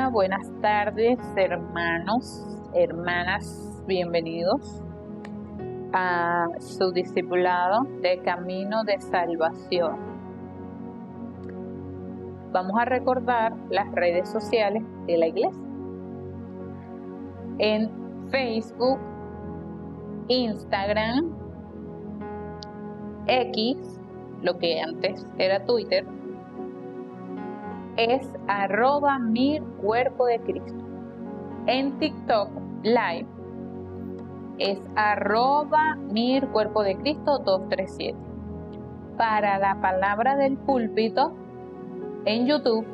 Hola, buenas tardes, hermanos, hermanas, bienvenidos a su discipulado de Camino de Salvación. Vamos a recordar las redes sociales de la iglesia. En Facebook, Instagram, X, lo que antes era Twitter, es @mircuerpodecristo. En TikTok Live es @mircuerpodecristo 237. Para la palabra del púlpito en YouTube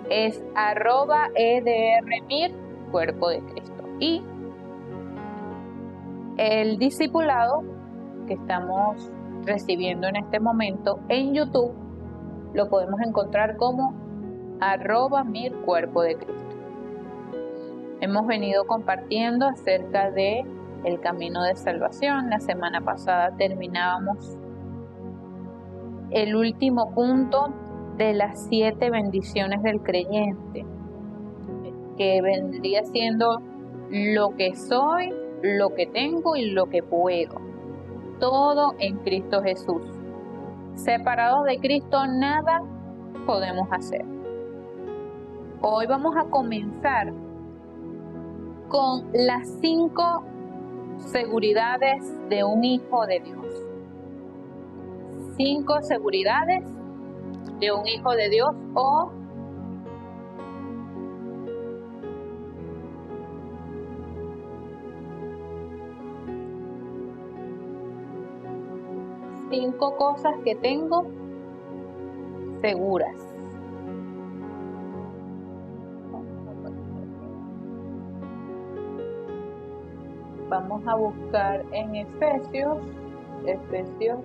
es @edrmircuerpodecristo. Y el discipulado que estamos recibiendo en este momento en YouTube lo podemos encontrar como @mircuerpodecristo. Hemos venido compartiendo acerca de el camino de salvación. La semana pasada terminábamos el último punto de las 7 bendiciones del creyente, que vendría siendo lo que soy, lo que tengo y lo que puedo. Todo en Cristo Jesús. Separados de Cristo nada podemos hacer. Hoy vamos a comenzar con las 5 seguridades de un hijo de Dios. 5 seguridades de un hijo de Dios o cinco cosas que tengo seguras. Vamos a buscar en Efesios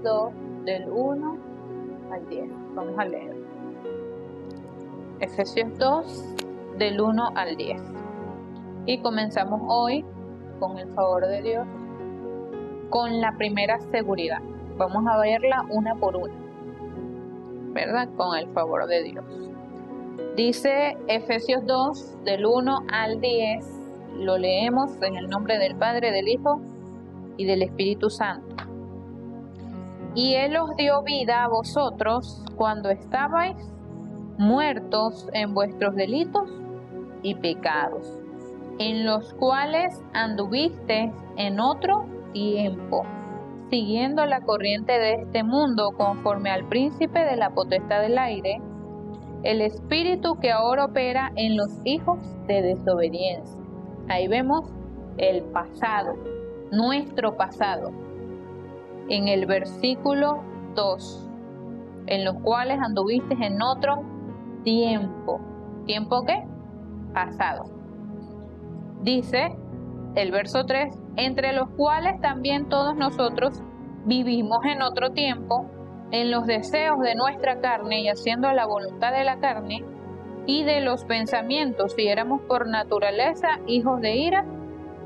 2, del 1 al 10. Vamos a leer. Efesios 2, del 1 al 10. Y comenzamos hoy, con el favor de Dios, con la primera seguridad. Vamos a verla una por una, ¿verdad? Con el favor de Dios. Dice Efesios 2, del 1 al 10. Lo leemos en el nombre del Padre, del Hijo y del Espíritu Santo. Y Él os dio vida a vosotros cuando estabais muertos en vuestros delitos y pecados, en los cuales anduvisteis en otro tiempo, siguiendo la corriente de este mundo, conforme al príncipe de la potestad del aire, el espíritu que ahora opera en los hijos de desobediencia. Ahí vemos el pasado, nuestro pasado, en el versículo 2, en los cuales anduviste en otro tiempo. ¿Tiempo qué? Pasado. Dice el verso 3, entre los cuales también todos nosotros vivimos en otro tiempo, en los deseos de nuestra carne y haciendo la voluntad de la carne y de los pensamientos, y éramos por naturaleza hijos de ira,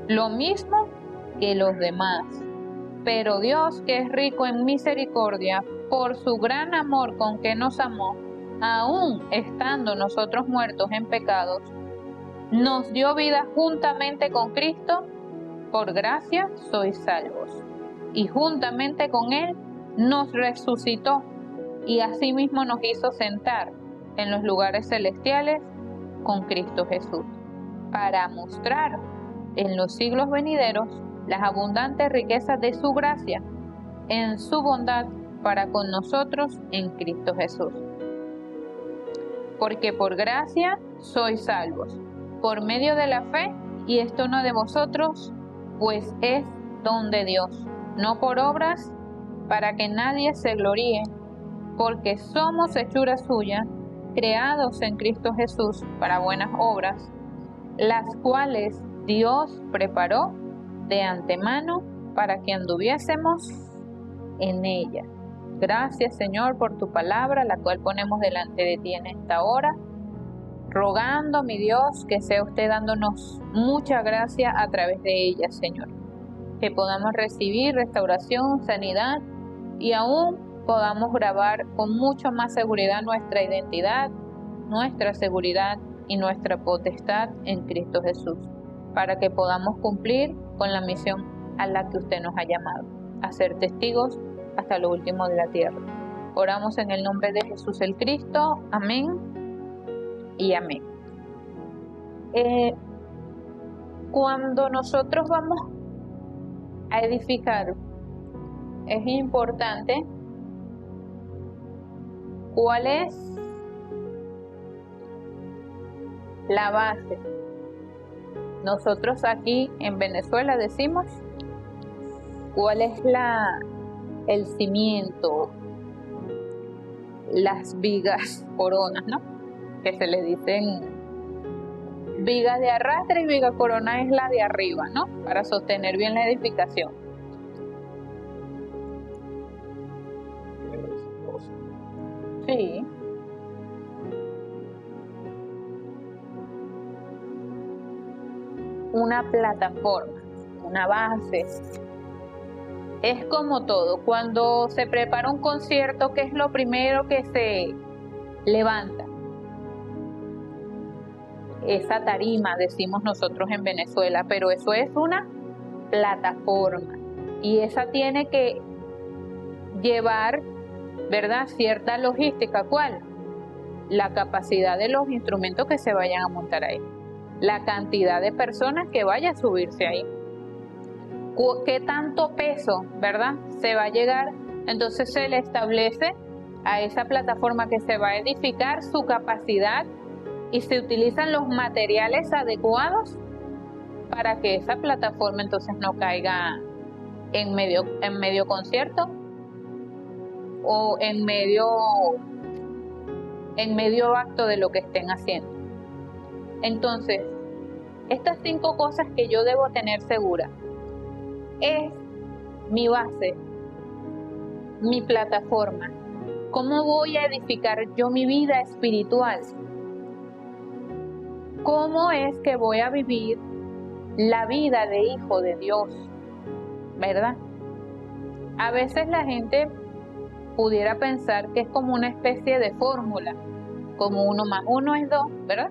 lo mismo que los demás. Pero Dios, que es rico en misericordia, por su gran amor con que nos amó, aun estando nosotros muertos en pecados, nos dio vida juntamente con Cristo. Por gracia sois salvos. Y juntamente con Él nos resucitó y asimismo nos hizo sentar en los lugares celestiales con Cristo Jesús, para mostrar en los siglos venideros las abundantes riquezas de su gracia en su bondad para con nosotros en Cristo Jesús. Porque por gracia sois salvos, por medio de la fe, y esto no de vosotros, pues es don de Dios, no por obras, para que nadie se gloríe, porque somos hechura suya, creados en Cristo Jesús para buenas obras, las cuales Dios preparó de antemano para que anduviésemos en ella. Gracias, Señor, por tu palabra, la cual ponemos delante de ti en esta hora, rogando, mi Dios, que sea usted dándonos mucha gracia a través de ella, Señor, que podamos recibir restauración, sanidad y aún podamos grabar con mucho más seguridad nuestra identidad, nuestra seguridad y nuestra potestad en Cristo Jesús, para que podamos cumplir con la misión a la que usted nos ha llamado, a ser testigos hasta lo último de la tierra. Oramos en el nombre de Jesús el Cristo. Amén y amén. Cuando nosotros vamos a edificar, es importante cuál es la base. Nosotros aquí en Venezuela decimos cuál es el cimiento, las vigas coronas, ¿no? Que se le dicen viga de arrastre, y viga corona es la de arriba, ¿no? Para sostener bien la edificación. Sí. Una plataforma, una base. Es como todo. Cuando se prepara un concierto, ¿qué es lo primero que se levanta? Esa tarima, decimos nosotros en Venezuela, pero eso es una plataforma. Y esa tiene que llevar, ¿verdad?, cierta logística. ¿Cuál? La capacidad de los instrumentos que se vayan a montar ahí, la cantidad de personas que vaya a subirse ahí, qué tanto peso, ¿verdad?, se va a llegar. Entonces se le establece a esa plataforma que se va a edificar su capacidad y se utilizan los materiales adecuados para que esa plataforma entonces no caiga en medio concierto o en medio acto de lo que estén haciendo. Entonces, estas 5 cosas que yo debo tener segura es mi base, mi plataforma. ¿Cómo voy a edificar yo mi vida espiritual? ¿Cómo es que voy a vivir la vida de hijo de Dios? ¿Verdad? A veces la gente pudiera pensar que es como una especie de fórmula, como 1 más 1 es 2, ¿verdad?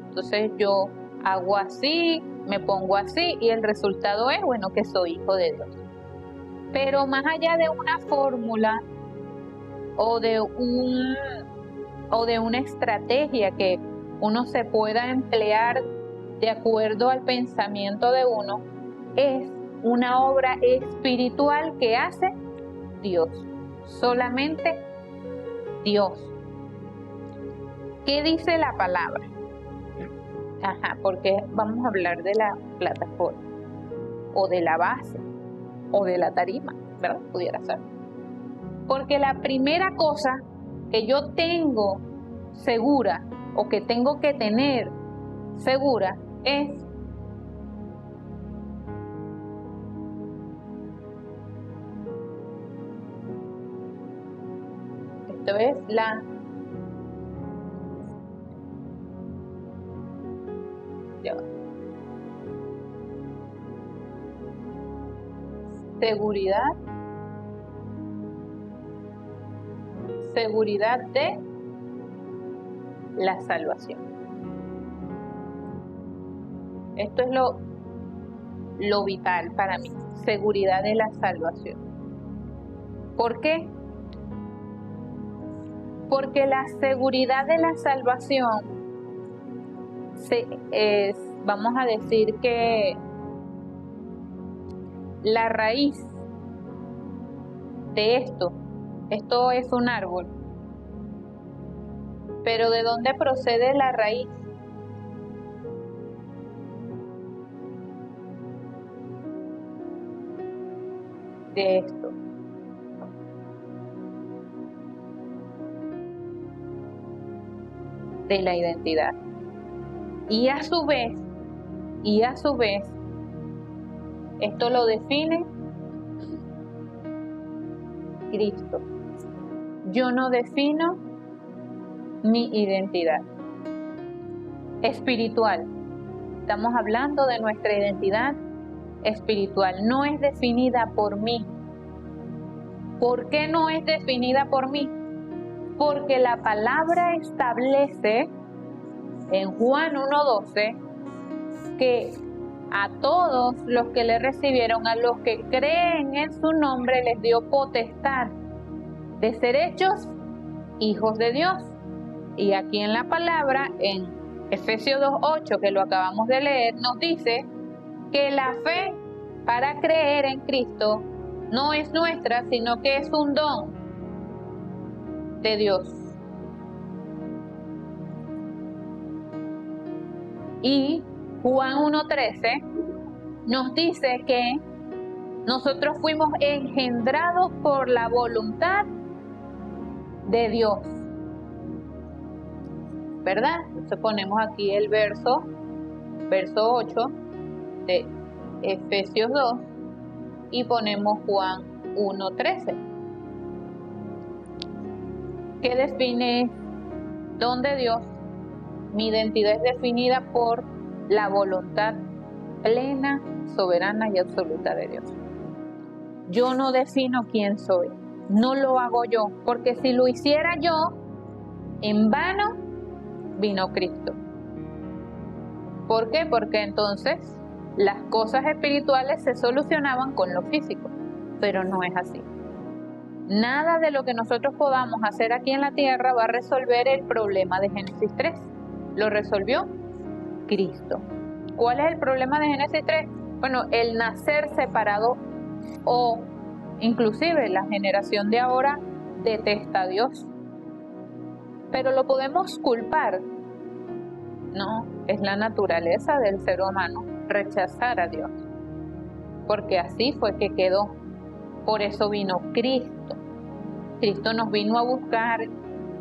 Entonces yo hago así, me pongo así y el resultado es, bueno, que soy hijo de Dios. Pero más allá de una fórmula o de una estrategia que uno se pueda emplear de acuerdo al pensamiento de uno, es una obra espiritual que hace Dios, solamente Dios. ¿Qué dice la palabra? Porque vamos a hablar de la plataforma, o de la base, o de la tarima, ¿verdad? Pudiera ser. Porque la primera cosa que yo tengo segura, o que tengo que tener segura, es esto es la seguridad de la salvación. Esto es lo vital para mí, seguridad de la salvación. ¿Por qué? Porque la seguridad de la salvación vamos a decir que la raíz de esto es un árbol. Pero ¿de dónde procede la raíz? De esto. De la identidad. Y a su vez, esto lo define Cristo. Yo no defino mi identidad espiritual. Estamos hablando de nuestra identidad espiritual. No es definida por mí. ¿Por qué no es definida por mí? Porque la palabra establece en Juan 1:12 que a todos los que le recibieron, a los que creen en su nombre, les dio potestad de ser hechos hijos de Dios. Y aquí en la palabra, en Efesios 2:8, que lo acabamos de leer, nos dice que la fe para creer en Cristo no es nuestra, sino que es un don de Dios. Y Juan 1:13 nos dice que nosotros fuimos engendrados por la voluntad de Dios, ¿verdad? Entonces ponemos aquí el verso 8 de Efesios 2 y ponemos Juan 1:13, que define don de Dios. Mi identidad es definida por la voluntad plena, soberana y absoluta de Dios. Yo no defino quién soy, no lo hago yo, porque si lo hiciera yo, en vano vino Cristo. ¿Por qué? Porque entonces las cosas espirituales se solucionaban con lo físico, pero no es así. Nada de lo que nosotros podamos hacer aquí en la tierra va a resolver el problema de Génesis 3. Lo resolvió Cristo. ¿Cuál es el problema de Génesis 3? Bueno, el nacer separado, o inclusive la generación de ahora detesta a Dios. Pero lo podemos culpar. No, es la naturaleza del ser humano rechazar a Dios. Porque así fue que quedó. Por eso vino Cristo. Cristo nos vino a buscar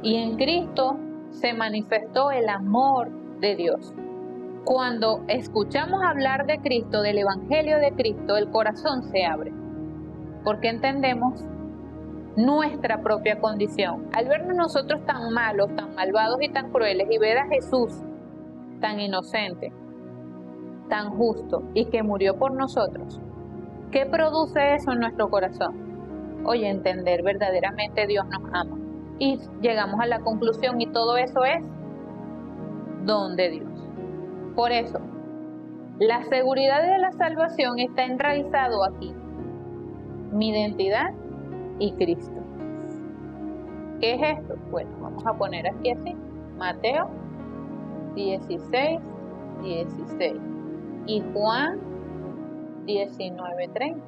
y en Cristo se manifestó el amor de Dios. Cuando escuchamos hablar de Cristo, del Evangelio de Cristo, el corazón se abre, porque entendemos nuestra propia condición. Al vernos nosotros tan malos, tan malvados y tan crueles, y ver a Jesús tan inocente, tan justo y que murió por nosotros, ¿qué produce eso en nuestro corazón? Oye, entender verdaderamente Dios nos ama. Y llegamos a la conclusión, y todo eso es don de Dios. Por eso, la seguridad de la salvación está enraizado aquí. Mi identidad y Cristo. ¿Qué es esto? Bueno, vamos a poner aquí así. Mateo 16:16 y Juan 19:30.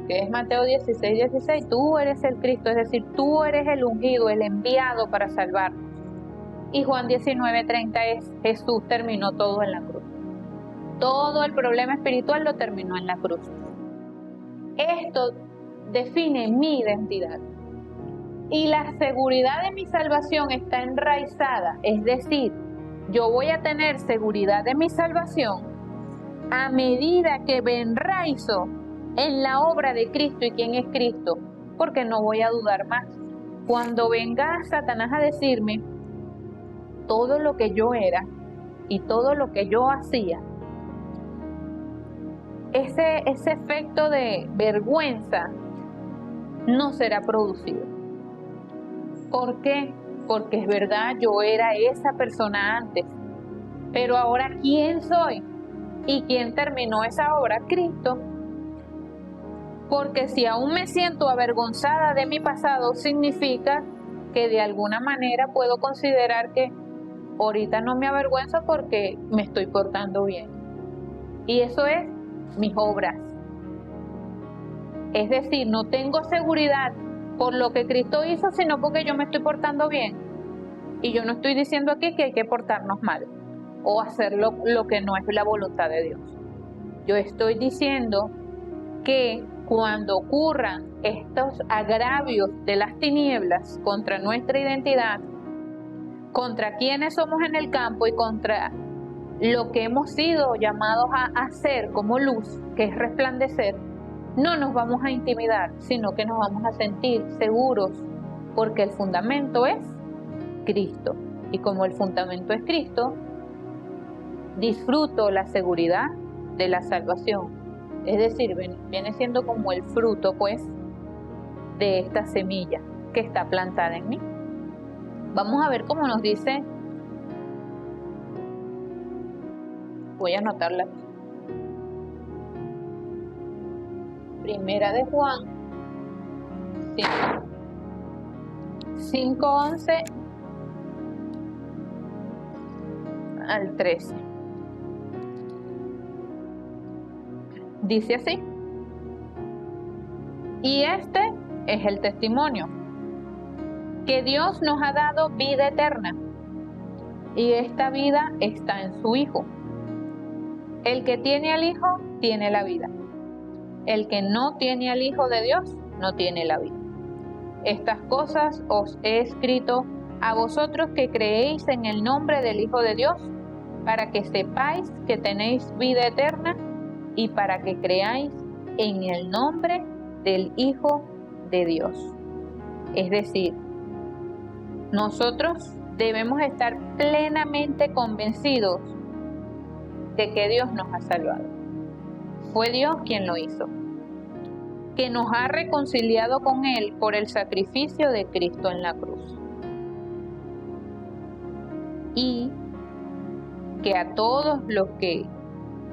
¿Qué es Mateo 16:16? Tú eres el Cristo, es decir, tú eres el ungido, el enviado para salvarnos. Y Juan 19:30 es Jesús terminó todo en la cruz. Todo el problema espiritual lo terminó en la cruz. Esto define mi identidad. Y la seguridad de mi salvación está enraizada, es decir, yo voy a tener seguridad de mi salvación a medida que me enraizo en la obra de Cristo y quién es Cristo, porque no voy a dudar más. Cuando venga Satanás a decirme todo lo que yo era y todo lo que yo hacía, ese efecto de vergüenza no será producido. ¿Por qué? Porque es verdad, yo era esa persona antes, pero ahora ¿quién soy? ¿Y quién terminó esa obra? Cristo. Porque si aún me siento avergonzada de mi pasado, significa que de alguna manera puedo considerar que ahorita no me avergüenzo porque me estoy portando bien. Y eso es mis obras. Es decir, no tengo seguridad por lo que Cristo hizo, sino porque yo me estoy portando bien. Y yo no estoy diciendo aquí que hay que portarnos mal o hacer lo que no es la voluntad de Dios. Yo estoy diciendo que cuando ocurran estos agravios de las tinieblas contra nuestra identidad, contra quienes somos en el campo y contra lo que hemos sido llamados a hacer como luz, que es resplandecer, no nos vamos a intimidar, sino que nos vamos a sentir seguros, porque el fundamento es Cristo. Y como el fundamento es Cristo, disfruto la seguridad de la salvación. Es decir, viene siendo como el fruto, pues, de esta semilla que está plantada en mí. Vamos a ver cómo nos dice Voy a anotarla aquí. Primera de Juan 5:11 al 13. Dice así: y este es el testimonio, que Dios nos ha dado vida eterna, y esta vida está en su Hijo. El que tiene al Hijo tiene la vida. El que no tiene al Hijo de Dios no tiene la vida. Estas cosas os he escrito a vosotros que creéis en el nombre del Hijo de Dios, para que sepáis que tenéis vida eterna y para que creáis en el nombre del Hijo de Dios. Es decir, nosotros debemos estar plenamente convencidos de que Dios nos ha salvado. Fue Dios quien lo hizo, que nos ha reconciliado con Él por el sacrificio de Cristo en la cruz. Y que a todos los que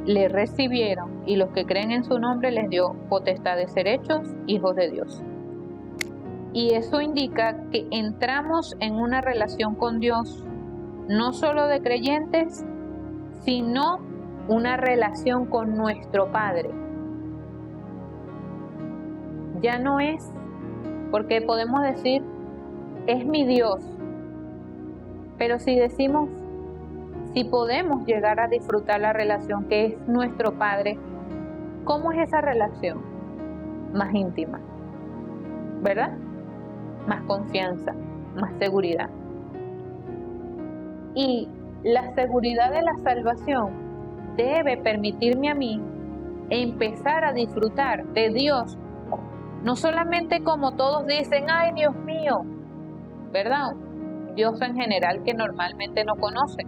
le recibieron y los que creen en su nombre les dio potestad de ser hechos hijos de Dios. Y eso indica que entramos en una relación con Dios, no solo de creyentes, sino una relación con nuestro Padre. Ya no es, porque podemos decir, es mi Dios, pero si decimos, si podemos llegar a disfrutar la relación que es nuestro Padre, ¿cómo es esa relación? Más íntima, ¿verdad? Más confianza, más seguridad. Y la seguridad de la salvación debe permitirme a mí empezar a disfrutar de Dios, no solamente como todos dicen, ay Dios mío, ¿verdad? Dios en general que normalmente no conocen,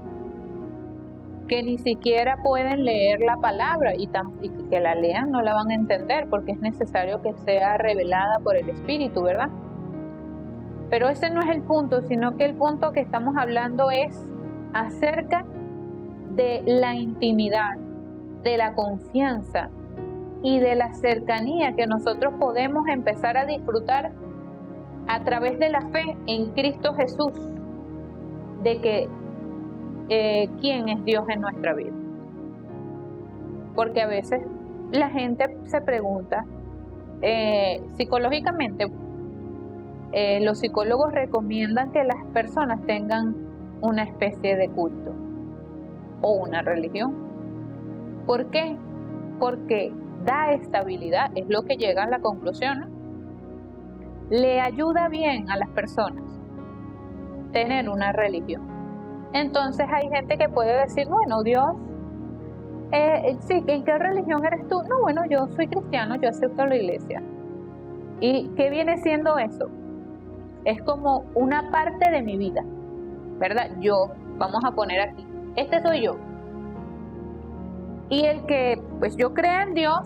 que ni siquiera pueden leer la palabra y que la lean no la van a entender porque es necesario que sea revelada por el Espíritu, ¿verdad? Pero ese no es el punto, sino que el punto que estamos hablando es acerca de la intimidad, de la confianza y de la cercanía que nosotros podemos empezar a disfrutar a través de la fe en Cristo Jesús, de que quién es Dios en nuestra vida. Porque a veces la gente se pregunta, psicológicamente, los psicólogos recomiendan que las personas tengan una especie de culto o una religión. ¿Por qué? Porque da estabilidad, es lo que llega a la conclusión, ¿no? Le ayuda bien a las personas tener una religión. Entonces hay gente que puede decir, bueno, Dios, sí, ¿en qué religión eres tú? No, bueno, yo soy cristiano, yo acepto la iglesia. ¿Y qué viene siendo eso? Es como una parte de mi vida, ¿verdad? Yo, vamos a poner aquí, este soy yo. Y el que, pues yo creo en Dios,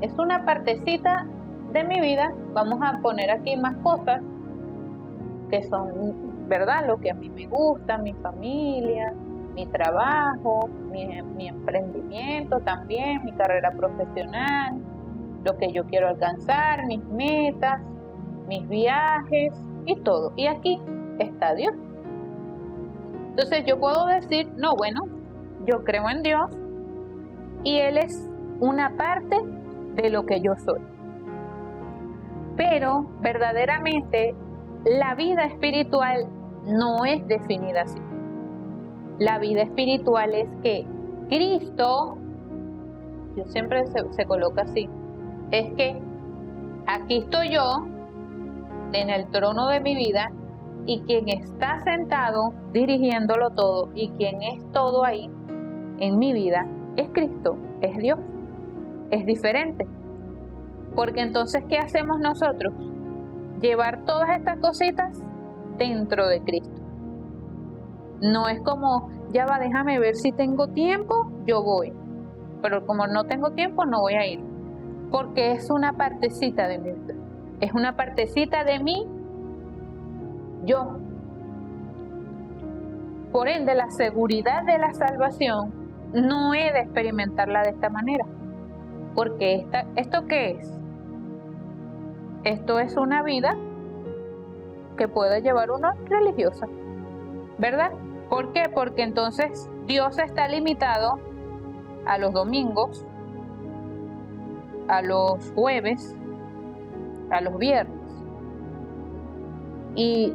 es una partecita de mi vida. Vamos a poner aquí más cosas que son, ¿verdad? Lo que a mí me gusta, mi familia, mi trabajo, mi emprendimiento también, mi carrera profesional, lo que yo quiero alcanzar, mis metas, mis viajes y todo. Y aquí está Dios. Entonces yo puedo decir, no, bueno, yo creo en Dios y Él es una parte de lo que yo soy. Pero verdaderamente la vida espiritual no es definida así. La vida espiritual es que Cristo, yo siempre se coloca así, es que aquí estoy yo en el trono de mi vida y quien está sentado dirigiéndolo todo y quien es todo ahí en mi vida es Cristo, es Dios, es diferente. Porque entonces, ¿qué hacemos nosotros? Llevar todas estas cositas dentro de Cristo. No es como, ya va, déjame ver si tengo tiempo, yo voy. Pero como no tengo tiempo, no voy a ir. Porque es una partecita de mi vida. Es una partecita de mí, yo. Por ende, la seguridad de la salvación no he de experimentarla de esta manera. Porque ¿esto qué es? Esto es una vida que puede llevar uno religiosa, ¿verdad? ¿Por qué? Porque entonces Dios está limitado a los domingos, a los jueves, a los viernes. Y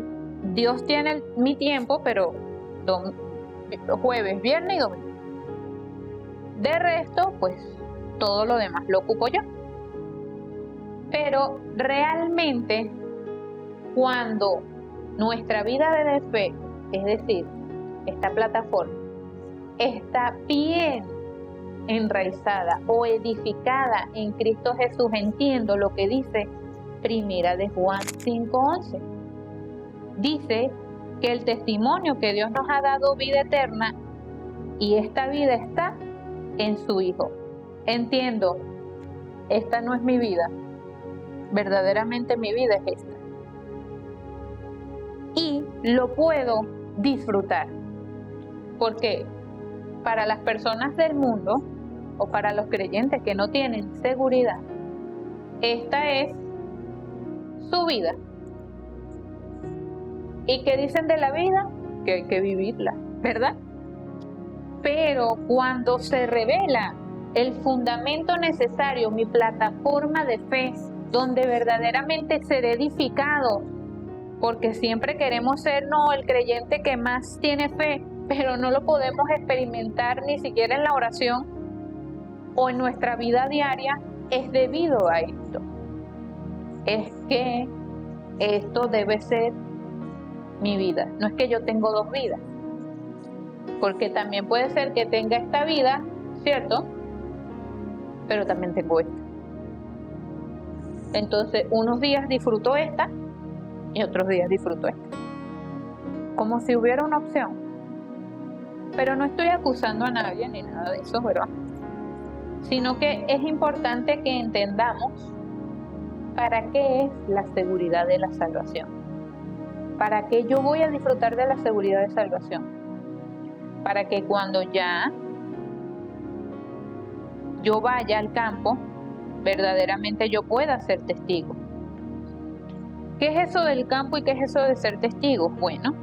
Dios tiene mi tiempo, pero jueves, viernes y domingo. De resto, pues todo lo demás lo ocupo yo. Pero realmente, cuando nuestra vida de fe, es decir, esta plataforma, está bien enraizada o edificada en Cristo Jesús, entiendo lo que dice Primera de Juan 5:11. Dice que el testimonio que Dios nos ha dado vida eterna, y esta vida está en su Hijo. Entiendo, esta no es mi vida, verdaderamente mi vida es esta. Y lo puedo disfrutar, porque para las personas del mundo o para los creyentes que no tienen seguridad, esta es su vida. ¿Y qué dicen de la vida? Que hay que vivirla, ¿verdad? Pero cuando se revela el fundamento necesario, mi plataforma de fe, donde verdaderamente seré edificado, porque siempre queremos ser el creyente que más tiene fe, pero no lo podemos experimentar ni siquiera en la oración o en nuestra vida diaria, es debido a esto. Es que esto debe ser mi vida. No es que yo tengo dos vidas, porque también puede ser que tenga esta vida, ¿cierto? Pero también tengo esta. Entonces, unos días disfruto esta y otros días disfruto esta. Como si hubiera una opción. Pero no estoy acusando a nadie ni nada de eso, ¿verdad? Sino que es importante que entendamos para qué es la seguridad de la salvación. ¿Para qué yo voy a disfrutar de la seguridad de salvación? Para que cuando ya yo vaya al campo, verdaderamente yo pueda ser testigo. ¿Qué es eso del campo y qué es eso de ser testigo? Bueno,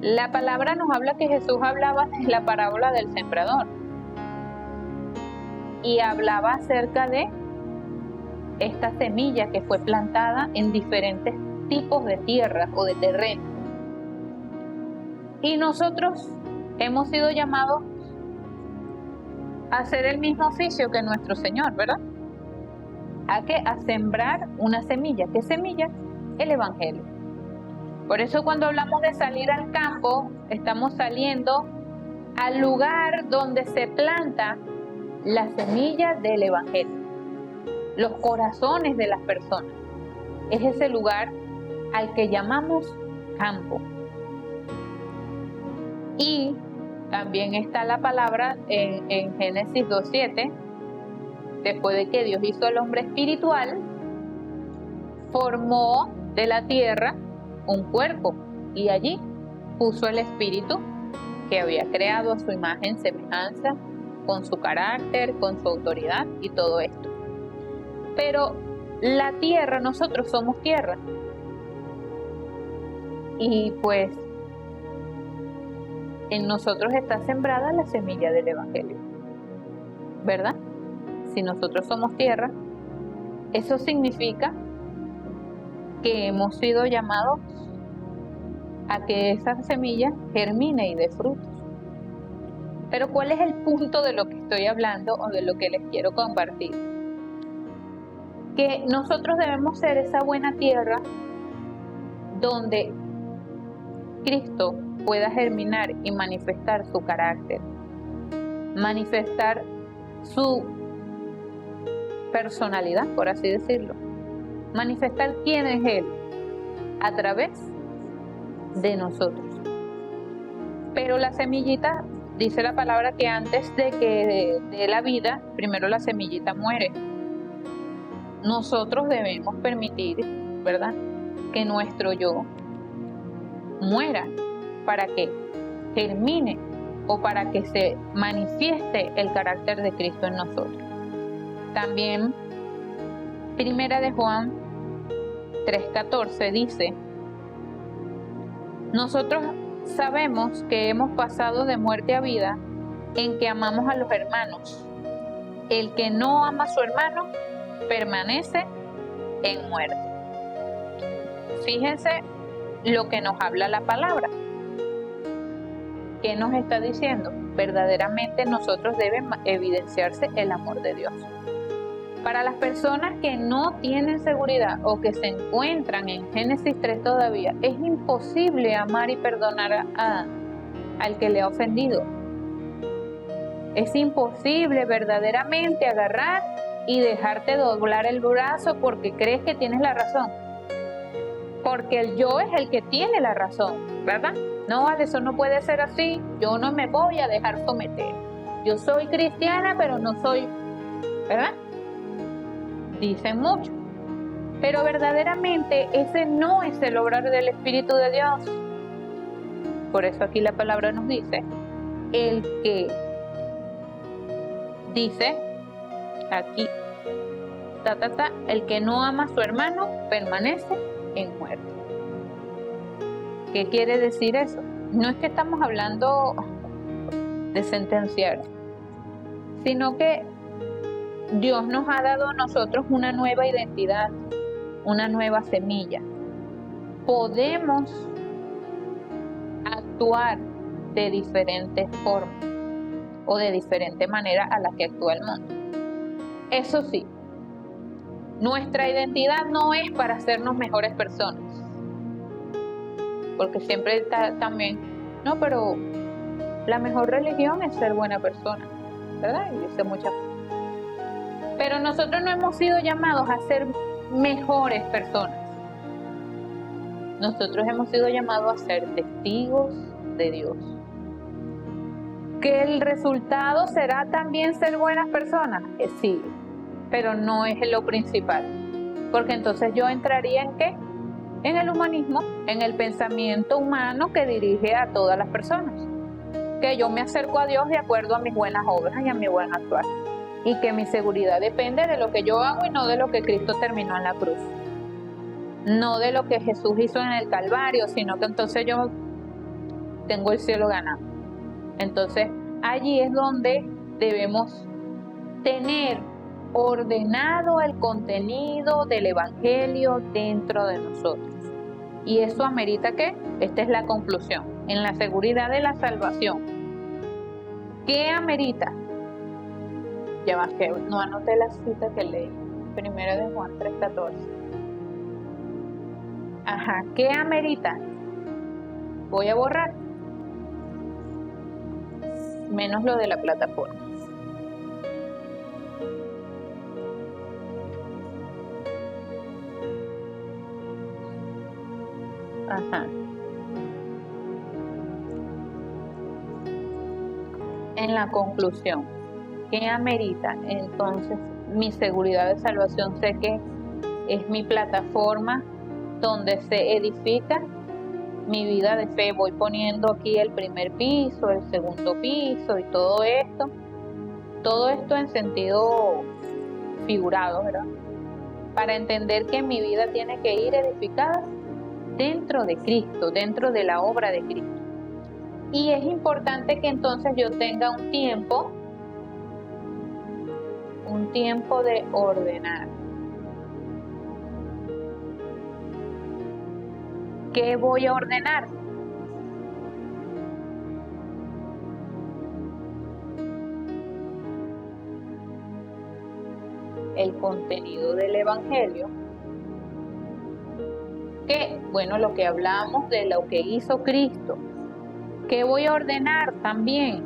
la palabra nos habla que Jesús hablaba de la parábola del sembrador y hablaba acerca de esta semilla que fue plantada en diferentes tipos de tierra o de terreno. Y nosotros hemos sido llamados a hacer el mismo oficio que nuestro Señor, ¿verdad? A sembrar una semilla. ¿Qué semilla? El Evangelio. Por eso cuando hablamos de salir al campo, estamos saliendo al lugar donde se planta la semilla del Evangelio, los corazones de las personas. Es ese lugar al que llamamos campo. Y también está la palabra en Génesis 2:7, después de que Dios hizo al hombre espiritual, formó de la tierra un cuerpo y allí puso el espíritu que había creado a su imagen, semejanza, con su carácter, con su autoridad y todo esto. Pero la tierra, nosotros somos tierra. Y pues en nosotros está sembrada la semilla del Evangelio, ¿verdad? Si nosotros somos tierra, eso significa que hemos sido llamados a que esa semilla germine y dé frutos. Pero ¿cuál es el punto de lo que estoy hablando o de lo que les quiero compartir? Que nosotros debemos ser esa buena tierra donde Cristo pueda germinar y manifestar su carácter, manifestar su personalidad, por así decirlo, manifestar quién es Él a través de nosotros. Pero la semillita, dice la palabra que antes de que dé la vida, primero la semillita muere. Nosotros debemos permitir, ¿verdad?, que nuestro yo muera. ¿Para qué? termine o para que se manifieste el carácter de Cristo en nosotros. También Primera de Juan 3:14 dice: nosotros sabemos que hemos pasado de muerte a vida en que amamos a los hermanos. El que no ama a su hermano permanece en muerte. Fíjense lo que nos habla la palabra. ¿Qué nos está diciendo? Verdaderamente nosotros debemos evidenciarse el amor de Dios. Para las personas que no tienen seguridad o que se encuentran en Génesis 3 todavía, es imposible amar y perdonar al que le ha ofendido. Es imposible verdaderamente agarrar y dejarte doblar el brazo porque crees que tienes la razón. Porque el yo es el que tiene la razón, ¿verdad? No, eso no puede ser así. Yo no me voy a dejar someter. Yo soy cristiana, pero no soy, ¿verdad? Dicen mucho, pero verdaderamente ese no es el obrar del Espíritu de Dios. Por eso aquí la palabra nos dice, el que dice aquí, el que no ama a su hermano permanece en muerte. ¿Qué quiere decir eso? No es que estamos hablando de sentenciar, sino que Dios nos ha dado a nosotros una nueva identidad, una nueva semilla. Podemos actuar de diferentes formas o de diferente manera a la que actúa el mundo. Eso sí, nuestra identidad no es para hacernos mejores personas. Porque siempre está también, no, pero la mejor religión es ser buena persona, ¿verdad? Y dice muchas cosas. Pero nosotros no hemos sido llamados a ser mejores personas. Nosotros hemos sido llamados a ser testigos de Dios. ¿Que el resultado será también ser buenas personas? Sí, pero no es lo principal. Porque entonces yo entraría ¿en qué? En el humanismo, en el pensamiento humano que dirige a todas las personas. Que yo me acerco a Dios de acuerdo a mis buenas obras y a mi buen actuar. Y que mi seguridad depende de lo que yo hago y no de lo que Cristo terminó en la cruz. No de lo que Jesús hizo en el Calvario, sino que entonces yo tengo el cielo ganado. Entonces, allí es donde debemos tener ordenado el contenido del Evangelio dentro de nosotros. Y eso amerita que, esta es la conclusión, en la seguridad de la salvación. ¿Qué amerita? Ya más que no anoté la cita que leí. Primero de Juan 3:14. Ajá, ¿qué amerita? Voy a borrar. Menos lo de la plataforma. Ajá. En la conclusión, ¿qué amerita? Entonces, mi seguridad de salvación sé que es mi plataforma donde se edifica mi vida de fe. Voy poniendo aquí el primer piso, el segundo piso y todo esto en sentido figurado, ¿verdad? Para entender que mi vida tiene que ir edificada dentro de Cristo, dentro de la obra de Cristo. Y es importante que entonces yo tenga un tiempo de ordenar. ¿Qué voy a ordenar? El contenido del Evangelio. Que, bueno, lo que hablamos de lo que hizo Cristo. ¿Qué voy a ordenar también?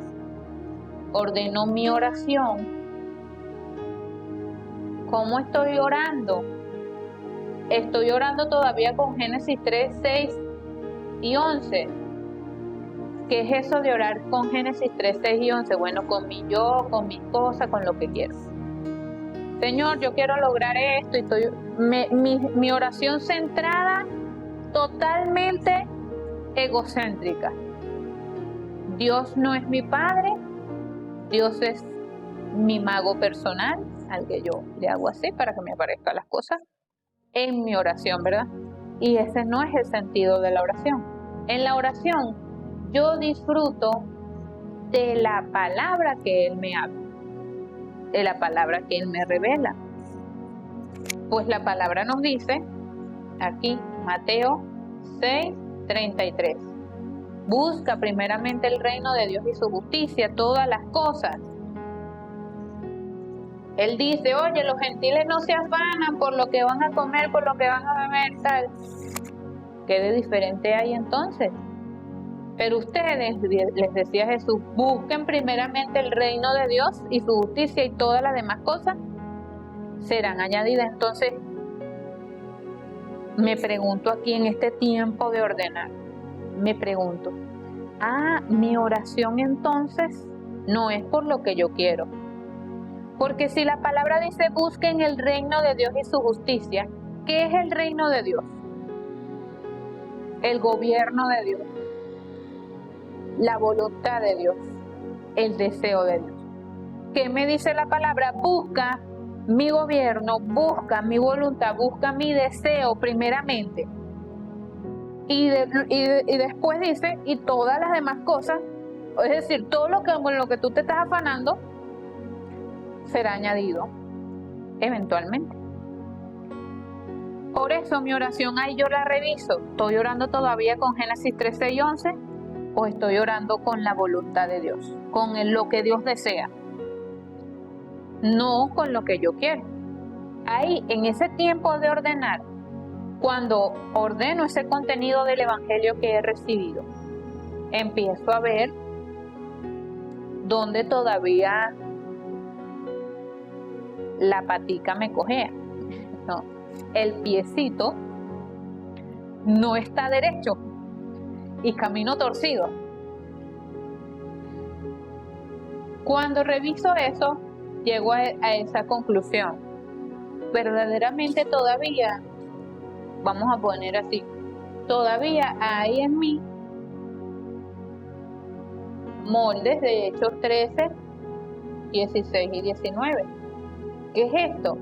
Ordeno mi oración. ¿Cómo estoy orando? Estoy orando todavía con Génesis 3, 6 y 11. ¿Qué es eso de orar con Génesis 3, 6 y 11? Bueno, con mi yo, con mis cosas, con lo que quiero. Señor, yo quiero lograr esto y mi oración centrada totalmente egocéntrica. Dios no es mi padre, Dios es mi mago personal, al que yo le hago así para que me aparezcan las cosas en mi oración, ¿verdad? Y ese no es el sentido de la oración. En la oración yo disfruto de la palabra que Él me habla, de la palabra que Él me revela. Pues la palabra nos dice, aquí, Mateo 6:33, busca primeramente el reino de Dios y su justicia, todas las cosas. Él dice, oye, los gentiles no se afanan por lo que van a comer, por lo que van a beber, tal. ¿Qué de diferente hay entonces? Pero ustedes, les decía Jesús, busquen primeramente el reino de Dios y su justicia, y todas las demás cosas serán añadidas. Entonces, me pregunto aquí en este tiempo de ordenar, me pregunto, mi oración entonces no es por lo que yo quiero. Porque si la palabra dice busquen el reino de Dios y su justicia, ¿qué es el reino de Dios? El gobierno de Dios, la voluntad de Dios, el deseo de Dios. ¿Qué me dice la palabra? Busca mi gobierno, busca mi voluntad, busca mi deseo primeramente. Y después dice, y todas las demás cosas, es decir, todo lo que con lo que tú te estás afanando, será añadido eventualmente. Por eso mi oración ahí yo la reviso. ¿Estoy orando todavía con Génesis 3, 6 y 11? ¿O estoy orando con la voluntad de Dios? Con lo que Dios desea. No con lo que yo quiero. Ahí, en ese tiempo de ordenar, cuando ordeno ese contenido del Evangelio que he recibido, empiezo a ver dónde todavía la patica me cojea. No, el piecito no está derecho y camino torcido. Cuando reviso eso, llego a esa conclusión. Verdaderamente todavía, vamos a poner así, todavía hay en mí moldes de Hechos 13, 16 y 19. ¿Qué es esto?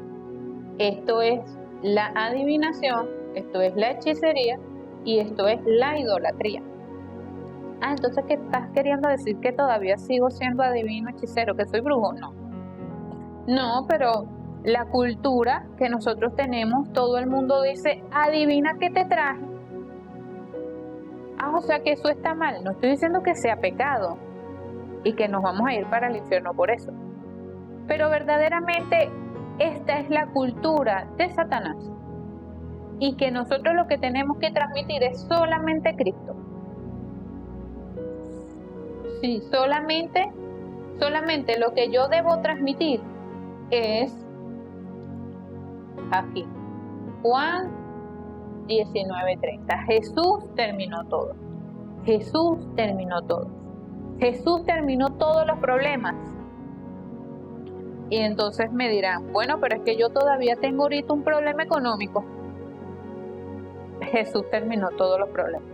Esto es la adivinación, esto es la hechicería y esto es la idolatría. Entonces, ¿qué estás queriendo decir? ¿Que todavía sigo siendo adivino, hechicero, que soy brujo? No, pero la cultura que nosotros tenemos, todo el mundo dice, adivina qué te traje. O sea que eso está mal. No estoy diciendo que sea pecado y que nos vamos a ir para el infierno por eso. Pero verdaderamente esta es la cultura de Satanás. Y que nosotros lo que tenemos que transmitir es solamente Cristo. Sí, solamente lo que yo debo transmitir es aquí. Juan 19:30. Jesús terminó todo. Jesús terminó todo. Jesús terminó todos los problemas. Y entonces me dirán, bueno, pero es que yo todavía tengo ahorita un problema económico. Jesús terminó todos los problemas.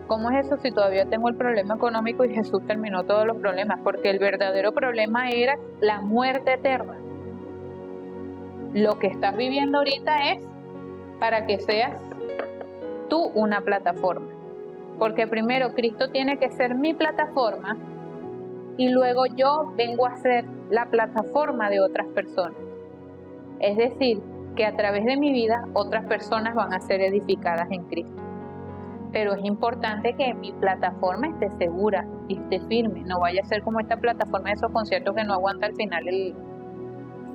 ¿Cómo es eso si todavía tengo el problema económico y Jesús terminó todos los problemas? Porque el verdadero problema era la muerte eterna. Lo que estás viviendo ahorita es para que seas tú una plataforma. Porque primero Cristo tiene que ser mi plataforma y luego yo vengo a ser la plataforma de otras personas. Es decir, que a través de mi vida otras personas van a ser edificadas en Cristo. Pero es importante que mi plataforma esté segura y esté firme. No vaya a ser como esta plataforma de esos conciertos que no aguanta al final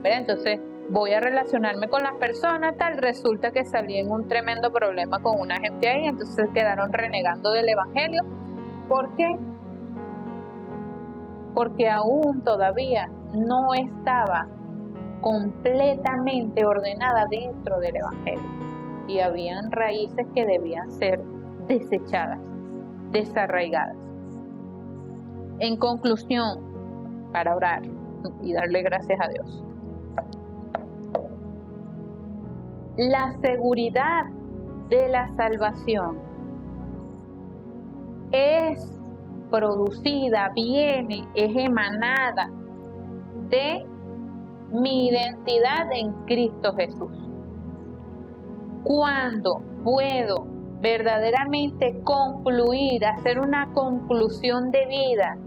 ¿verdad? Entonces voy a relacionarme con las personas, resulta que salí en un tremendo problema con una gente ahí, entonces quedaron renegando del Evangelio. ¿Por qué? Porque aún todavía no estaba completamente ordenada dentro del Evangelio y habían raíces que debían ser desechadas, desarraigadas. En conclusión, para orar y darle gracias a Dios, la seguridad de la salvación es producida, viene, es emanada de mi identidad en Cristo Jesús. Cuando puedo verdaderamente concluir, hacer una conclusión de vida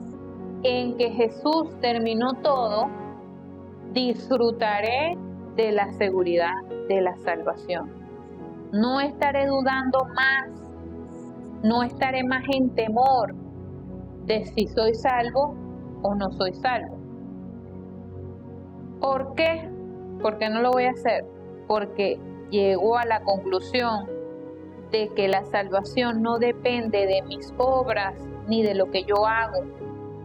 en que Jesús terminó todo, disfrutaré de la seguridad de la salvación. No estaré dudando más, no estaré más en temor de si soy salvo o no soy salvo. ¿Por qué? ¿Por qué no lo voy a hacer? Porque llego a la conclusión de que la salvación no depende de mis obras ni de lo que yo hago,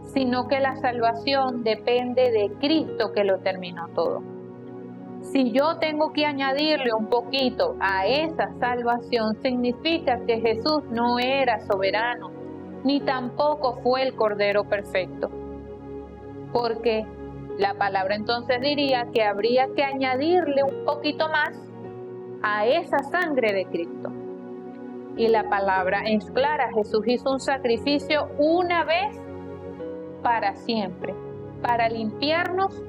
sino que la salvación depende de Cristo que lo terminó todo. Si yo tengo que añadirle un poquito a esa salvación, significa que Jesús no era soberano, ni tampoco fue el Cordero perfecto. Porque la palabra entonces diría que habría que añadirle un poquito más a esa sangre de Cristo. Y la palabra es clara, Jesús hizo un sacrificio una vez para siempre, para limpiarnos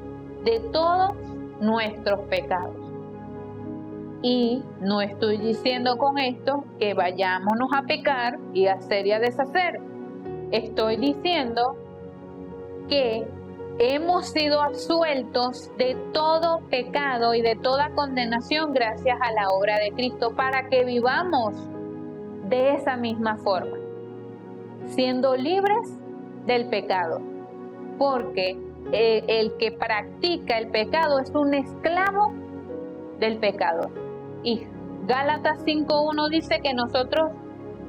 de todos nuestros pecados. Y no estoy diciendo con esto que vayámonos a pecar y a hacer y a deshacer. Estoy diciendo que hemos sido absueltos de todo pecado y de toda condenación gracias a la obra de Cristo para que vivamos de esa misma forma, siendo libres del pecado, porque el que practica el pecado es un esclavo del pecado. Y Gálatas 5:1 dice que nosotros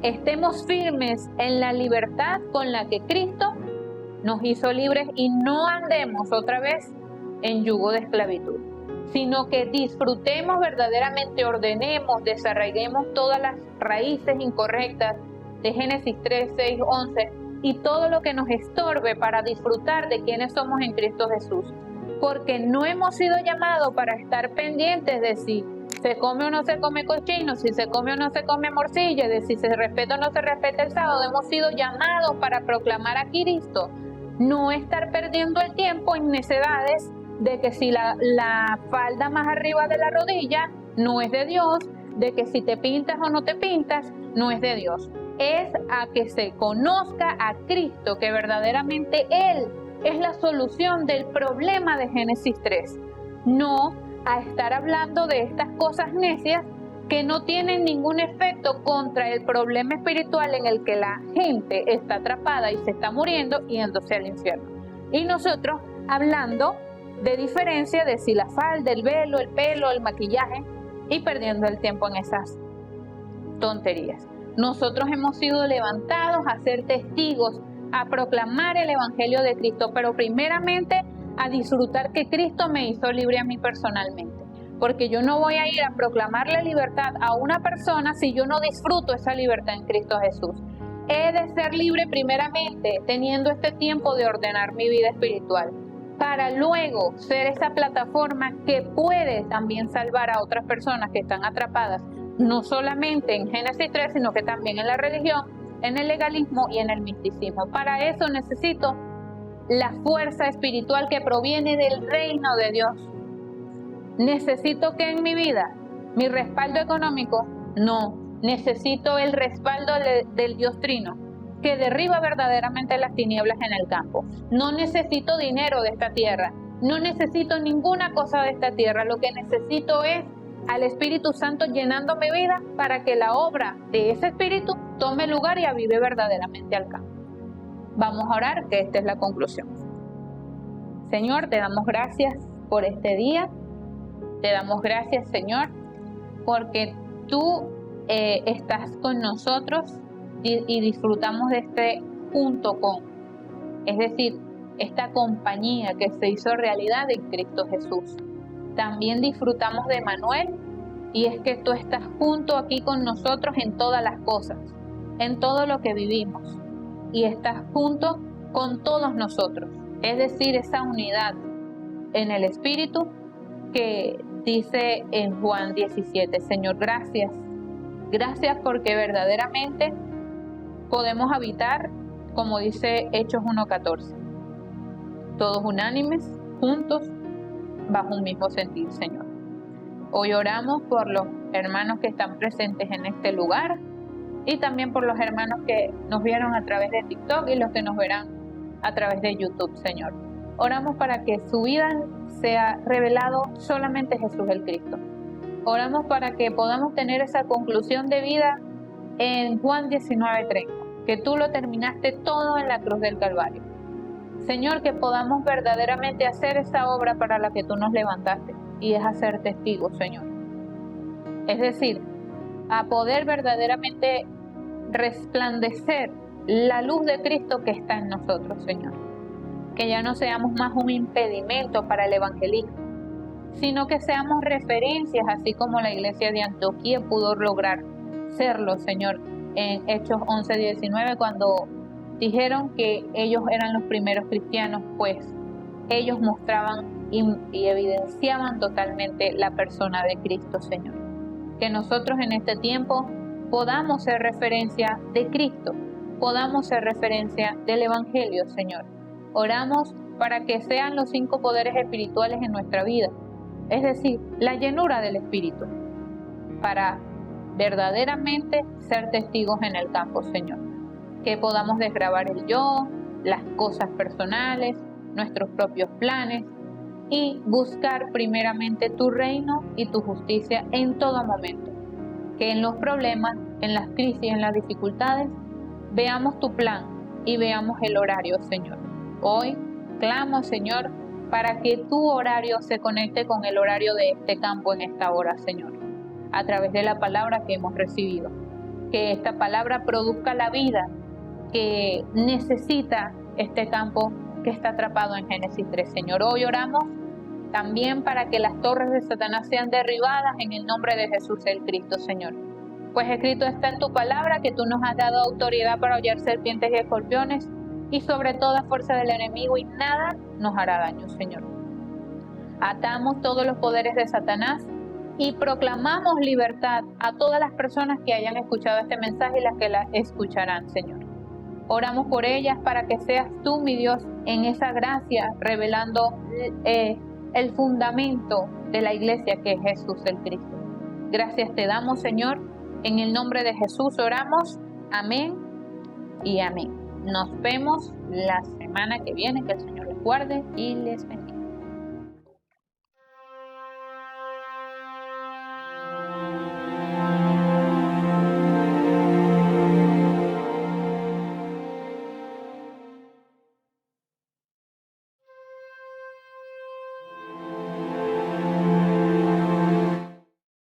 estemos firmes en la libertad con la que Cristo nos hizo libres y no andemos otra vez en yugo de esclavitud, sino que disfrutemos verdaderamente, ordenemos, desarraiguemos todas las raíces incorrectas de Génesis 3, 6, 11 y todo lo que nos estorbe para disfrutar de quienes somos en Cristo Jesús. Porque no hemos sido llamados para estar pendientes de si se come o no se come cochino, si se come o no se come morcilla, de si se respeta o no se respeta el sábado. Hemos sido llamados para proclamar a Cristo. No estar perdiendo el tiempo en necedades de que si la falda más arriba de la rodilla no es de Dios, de que si te pintas o no te pintas, no es de Dios. Es a que se conozca a Cristo, que verdaderamente Él es la solución del problema de Génesis 3. No a estar hablando de estas cosas necias que no tienen ningún efecto contra el problema espiritual en el que la gente está atrapada y se está muriendo yéndose al infierno. Y nosotros hablando de diferencia de si la falda, el velo, el pelo, el maquillaje y perdiendo el tiempo en esas tonterías. Nosotros hemos sido levantados a ser testigos, a proclamar el Evangelio de Cristo, pero primeramente a disfrutar que Cristo me hizo libre a mí personalmente. Porque yo no voy a ir a proclamar la libertad a una persona si yo no disfruto esa libertad en Cristo Jesús. He de ser libre primeramente teniendo este tiempo de ordenar mi vida espiritual, para luego ser esa plataforma que puede también salvar a otras personas que están atrapadas, no solamente en Génesis 3, sino que también en la religión, en el legalismo y en el misticismo. Para eso necesito la fuerza espiritual que proviene del reino de Dios. ¿Necesito que en mi vida mi respaldo económico? No, necesito el respaldo del Dios Trino, que derriba verdaderamente las tinieblas en el campo. No necesito dinero de esta tierra, no necesito ninguna cosa de esta tierra. Lo que necesito es al Espíritu Santo llenando mi vida para que la obra de ese Espíritu tome lugar y avive verdaderamente al campo. Vamos a orar, que esta es la conclusión. Señor, te damos gracias por este día. Te damos gracias, Señor, porque tú estás con nosotros y disfrutamos de este junto con, es decir, esta compañía que se hizo realidad en Cristo Jesús. También disfrutamos de Manuel, y es que tú estás junto aquí con nosotros en todas las cosas, en todo lo que vivimos, y estás junto con todos nosotros, es decir, esa unidad en el Espíritu que dice en Juan 17, Señor, gracias porque verdaderamente podemos habitar, como dice Hechos 1:14, todos unánimes, juntos, bajo un mismo sentir, Señor. Hoy oramos por los hermanos que están presentes en este lugar y también por los hermanos que nos vieron a través de TikTok y los que nos verán a través de YouTube, Señor. Oramos para que su vida sea revelado solamente Jesús el Cristo. Oramos para que podamos tener esa conclusión de vida en Juan 19:30, que tú lo terminaste todo en la cruz del Calvario. Señor, que podamos verdaderamente hacer esa obra para la que tú nos levantaste, y es hacer testigos, Señor. Es decir, a poder verdaderamente resplandecer la luz de Cristo que está en nosotros, Señor. Que ya no seamos más un impedimento para el evangelismo, sino que seamos referencias, así como la iglesia de Antioquía pudo lograr serlo, Señor, en Hechos 11:19, cuando dijeron que ellos eran los primeros cristianos, pues ellos mostraban y evidenciaban totalmente la persona de Cristo, Señor. Que nosotros en este tiempo podamos ser referencia de Cristo, podamos ser referencia del Evangelio, Señor. Oramos para que sean los 5 poderes espirituales en nuestra vida, es decir, la llenura del Espíritu, para verdaderamente ser testigos en el campo, Señor. Que podamos desgravar el yo, las cosas personales, nuestros propios planes y buscar primeramente tu reino y tu justicia en todo momento. Que en los problemas, en las crisis, en las dificultades, veamos tu plan y veamos el horario, Señor. Hoy clamo, Señor, para que tu horario se conecte con el horario de este campo en esta hora, Señor, a través de la palabra que hemos recibido. Que esta palabra produzca la vida que necesita este campo que está atrapado en Génesis 3, Señor. Hoy oramos también para que las torres de Satanás sean derribadas en el nombre de Jesús el Cristo, Señor. Pues escrito está en tu palabra que tú nos has dado autoridad para hollar serpientes y escorpiones y sobre toda fuerza del enemigo, y nada nos hará daño, Señor. Atamos todos los poderes de Satanás y proclamamos libertad a todas las personas que hayan escuchado este mensaje y las que la escucharán, Señor. Oramos por ellas para que seas tú, mi Dios, en esa gracia, revelando el fundamento de la iglesia que es Jesús el Cristo. Gracias te damos, Señor. En el nombre de Jesús oramos. Amén y amén. Nos vemos la semana que viene. Que el Señor les guarde y les bendiga.